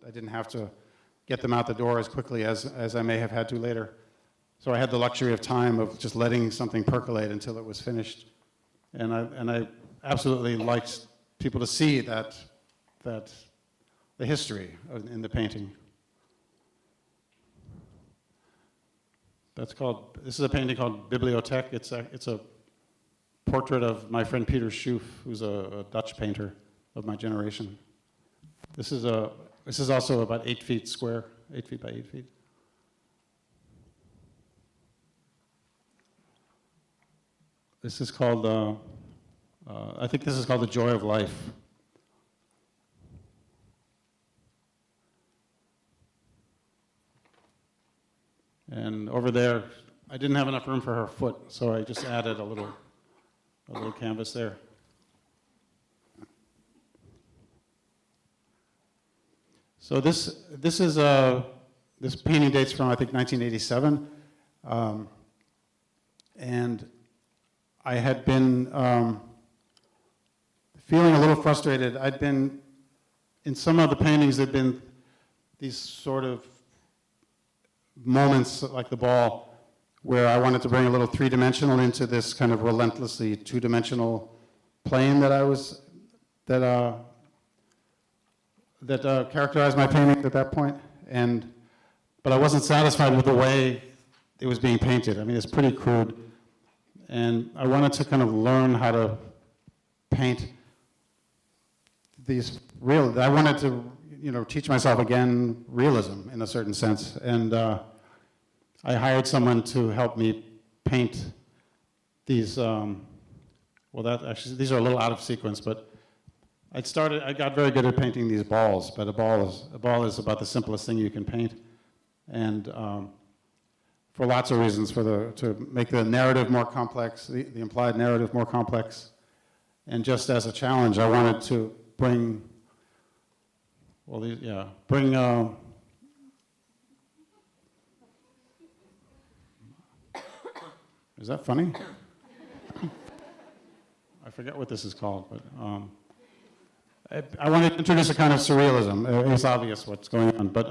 I didn't have to get them out the door as quickly as I may have had to later. So I had the luxury of time of just letting something percolate until it was finished. And I absolutely liked people to see that the history in the painting. This is a painting called Bibliothque. It's a portrait of my friend Peter Schoof, who's a Dutch painter of my generation. This is also about 8 feet square, 8 feet by 8 feet. This is called, I think this is called The Joy of Life. And over there, I didn't have enough room for her foot, so I just added a little canvas there. So this painting dates from, I think, 1987, and I had been feeling a little frustrated. I'd been, in some of the paintings, there'd been these sort of moments, like the ball, where I wanted to bring a little three-dimensional into this kind of relentlessly two-dimensional plane that characterized my painting at that point. But I wasn't satisfied with the way it was being painted. I mean, it's pretty crude. And I wanted to kind of learn how to paint these real. I wanted to, teach myself again realism in a certain sense. And I hired someone to help me paint these. These are a little out of sequence, but I got very good at painting these balls. But a ball is about the simplest thing you can paint, and for lots of reasons, to make the narrative more complex, the implied narrative more complex, and just as a challenge, I wanted to bring. Is that funny? I forget what this is called, but I want to introduce a kind of surrealism. It's obvious what's going on, but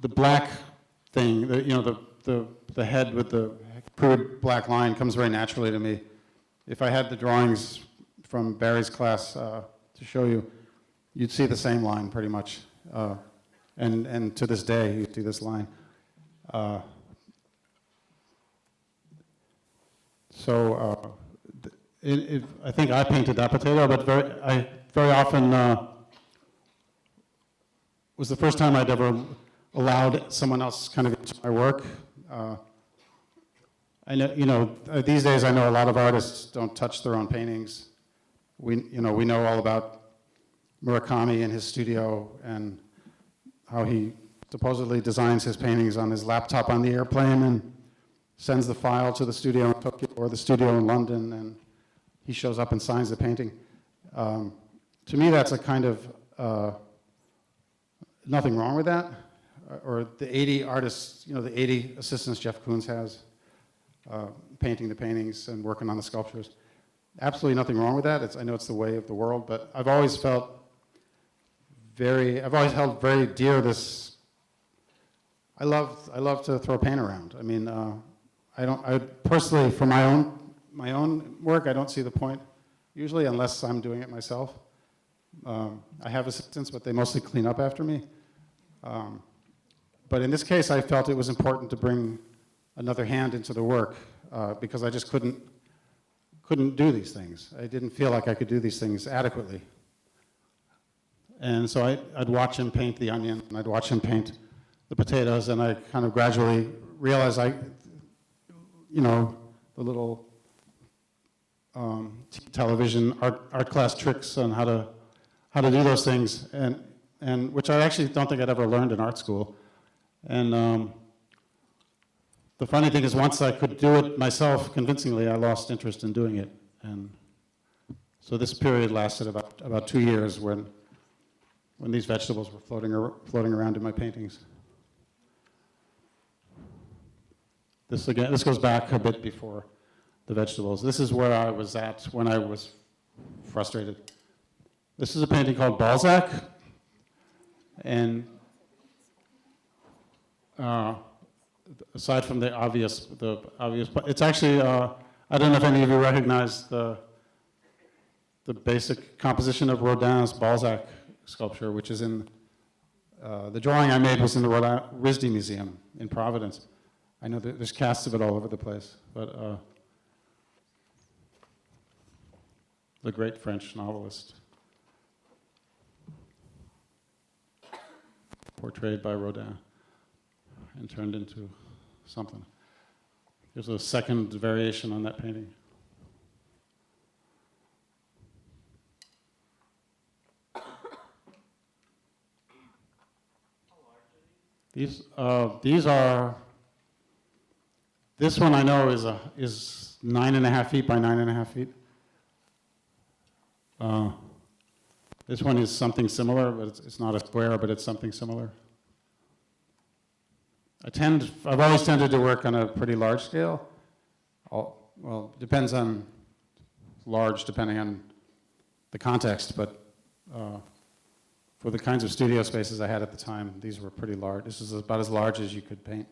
the black thing, the head with the crude black line comes very naturally to me. If I had the drawings from Barry's class to show you, you'd see the same line pretty much, and to this day you see this line. I think I painted that potato, but very often was the first time I'd ever allowed someone else kind of into my work. I know, these days I know a lot of artists don't touch their own paintings. We know all about Murakami and his studio and how he supposedly designs his paintings on his laptop on the airplane and sends the file to the studio in Tokyo or the studio in London, and he shows up and signs the painting. To me, that's a kind of, nothing wrong with that. Or the 80 artists, the 80 assistants Jeff Koons has, painting the paintings and working on the sculptures. Absolutely nothing wrong with that. I know it's the way of the world, but I've always held very dear this. I love to throw paint around. I mean, I personally, for my own work, I don't see the point usually unless I'm doing it myself. I have assistants, but they mostly clean up after me. But in this case, I felt it was important to bring another hand into the work because I just couldn't do these things. I didn't feel like I could do these things adequately. And so I'd watch him paint the onion, and I'd watch him paint the potatoes, and I kind of gradually realized the little television art class tricks on how to do those things, and which I actually don't think I'd ever learned in art school. And the funny thing is, once I could do it myself convincingly, I lost interest in doing it. And so this period lasted about 2 years when these vegetables were floating around in my paintings. This goes back a bit before the vegetables. This is where I was at when I was frustrated. This is a painting called Bozek, and aside from the obvious, it's actually, I don't know if any of you recognize the basic composition of Rodin's Balzac sculpture, which is in, the drawing I made was in the RISD Museum in Providence. I know that there's casts of it all over the place, but the great French novelist, portrayed by Rodin and turned into something. There's a second variation on that painting. These are, this one I know is 9.5 feet by 9.5 feet. This one is something similar, but it's not a square, but it's something similar. I've always tended to work on a pretty large scale. Well, depends on large, depending on the context, but for the kinds of studio spaces I had at the time, these were pretty large. This is about as large as you could paint.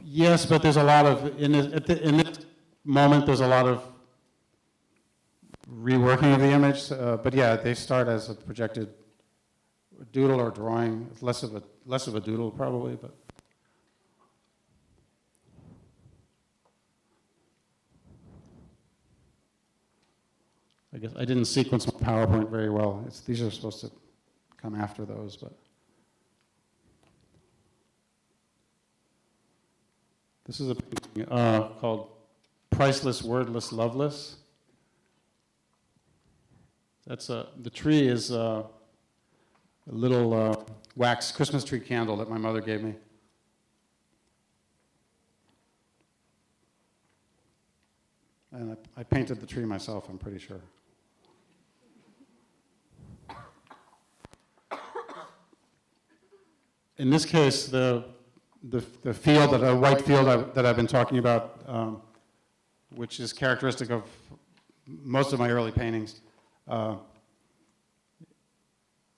Yes, but there's a lot of, in this moment, there's a lot of reworking of the image. But yeah, they start as a projected doodle or drawing. It's less of a doodle probably, but. I guess I didn't sequence my PowerPoint very well. These are supposed to come after those, but. This is a painting called Priceless, Wordless, Loveless. That's the tree is a little wax Christmas tree candle that my mother gave me. And I painted the tree myself, I'm pretty sure. In this case, the field, the white field that I've been talking about, which is characteristic of most of my early paintings,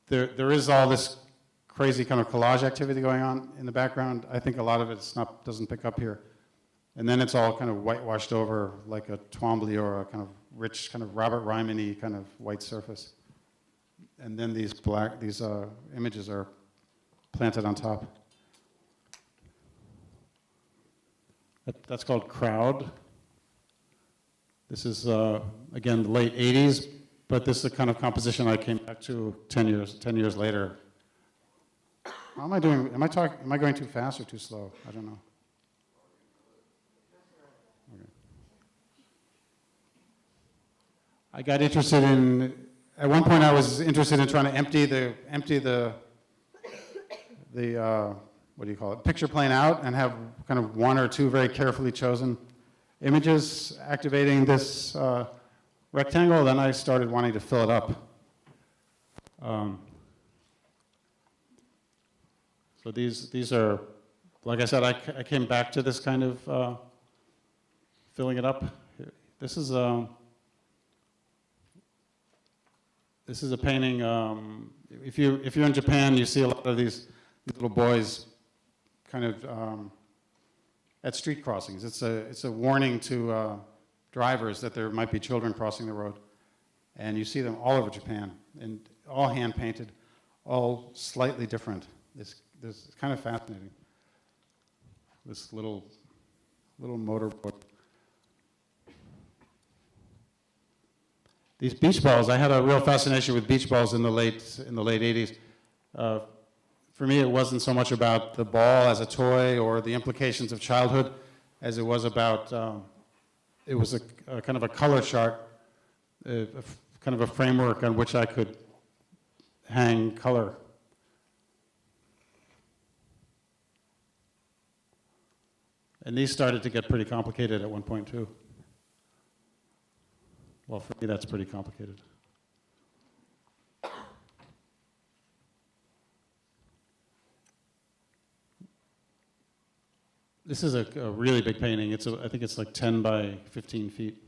there is all this crazy kind of collage activity going on in the background. I think a lot of it doesn't pick up here. And then it's all kind of whitewashed over like a Twombly or a kind of rich, kind of Robert Ryman-y kind of white surface. And then these images are planted on top. That's called Crowd. This is, again, the late 80s, but this is the kind of composition I came back to 10 years later. How am I doing? Am I going too fast or too slow? I don't know. Okay. I got interested in, at one point I was interested in trying to empty the what do you call it, picture plane out and have kind of one or two very carefully chosen images activating this rectangle. Then I started wanting to fill it up. So these are, like I said, I came back to this kind of filling it up. This is a painting. If you're in Japan, you see a lot of these little boys kind of at street crossings. It's a warning to drivers that there might be children crossing the road. And you see them all over Japan, and all hand painted, all slightly different. It's kind of fascinating. This little motorboat. These beach balls, I had a real fascination with beach balls in the late 80s. For me, it wasn't so much about the ball as a toy or the implications of childhood as it was about, it was a kind of a color chart, kind of a framework on which I could hang color. And these started to get pretty complicated at one point too. Well, for me, that's pretty complicated. This is a really big painting. I think it's like 10 by 15 feet.